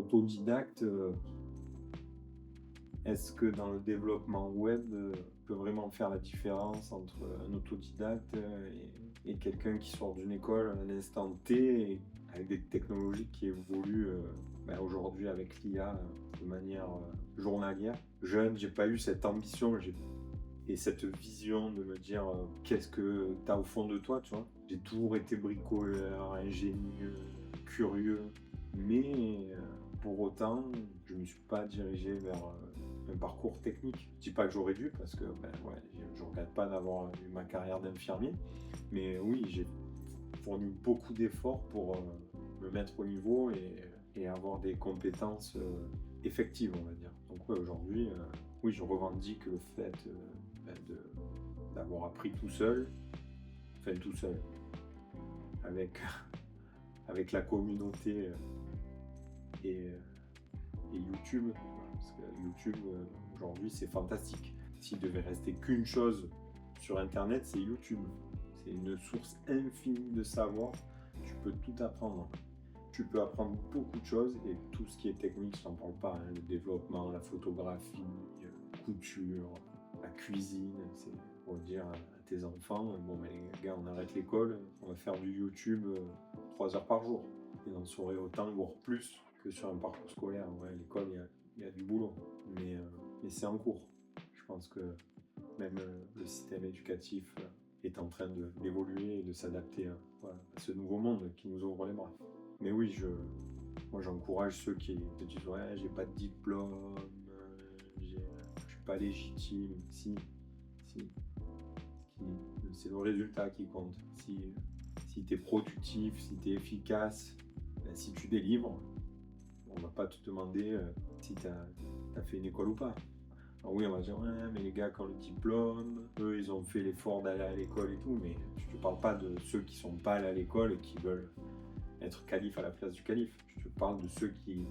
autodidacte, est-ce que dans le développement web, peut vraiment faire la différence entre un autodidacte et quelqu'un qui sort d'une école à l'instant T, et avec des technologies qui évoluent aujourd'hui avec l'IA de manière journalière? Jeune, j'ai pas eu cette ambition et cette vision de me dire qu'est-ce que tu as au fond de toi, tu vois. J'ai toujours été bricoleur, ingénieux, curieux, mais pour autant, je ne me suis pas dirigé vers un parcours technique. Je dis pas que j'aurais dû, parce que je regrette pas d'avoir eu ma carrière d'infirmier, mais oui, j'ai fourni beaucoup d'efforts pour me mettre au niveau et avoir des compétences effectives, on va dire. Donc ouais, aujourd'hui, oui, je revendique le fait d'avoir appris tout seul, enfin tout seul, avec, avec la communauté et, euh, et YouTube, parce que YouTube aujourd'hui c'est fantastique. S'il devait rester qu'une chose sur Internet, c'est YouTube. C'est une source infinie de savoir, tu peux tout apprendre. Tu peux apprendre beaucoup de choses, et tout ce qui est technique, je n'en parle pas, hein, le développement, la photographie, couture, la cuisine, c'est pour dire à tes enfants, bon ben les gars, on arrête l'école, on va faire du YouTube 3 heures par jour. Ils en sauraient autant, voire plus, que sur un parcours scolaire. Ouais, l'école, il y a du boulot, mais c'est en cours. Je pense que même le système éducatif est en train d'évoluer et de s'adapter à ce nouveau monde qui nous ouvre les bras. Mais oui, moi j'encourage ceux qui te disent ouais, j'ai pas de diplôme, je suis pas légitime. Si, c'est le résultat qui compte. Si tu es productif, si tu es efficace, ben, si tu délivres, on va pas te demander si tu as fait une école ou pas. Alors oui, on va dire, ouais, mais les gars qui ont le diplôme, eux, ils ont fait l'effort d'aller à l'école et tout, mais je te parle pas de ceux qui sont pas allés à l'école et qui veulent être calife à la place du calife. Je te parle de ceux qui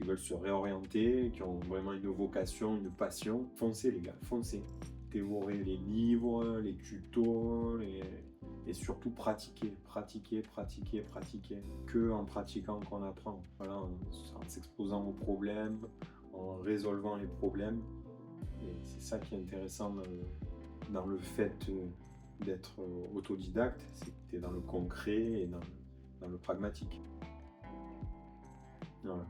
veulent se réorienter, qui ont vraiment une vocation, une passion. Foncez les gars, foncez. Dévorez les livres, les tutos, et surtout pratiquer. Que en pratiquant qu'on apprend. Voilà, en s'exposant aux problèmes, en résolvant les problèmes. Et c'est ça qui est intéressant dans le fait d'être autodidacte, c'est que tu es dans le concret et dans le pragmatique. Voilà.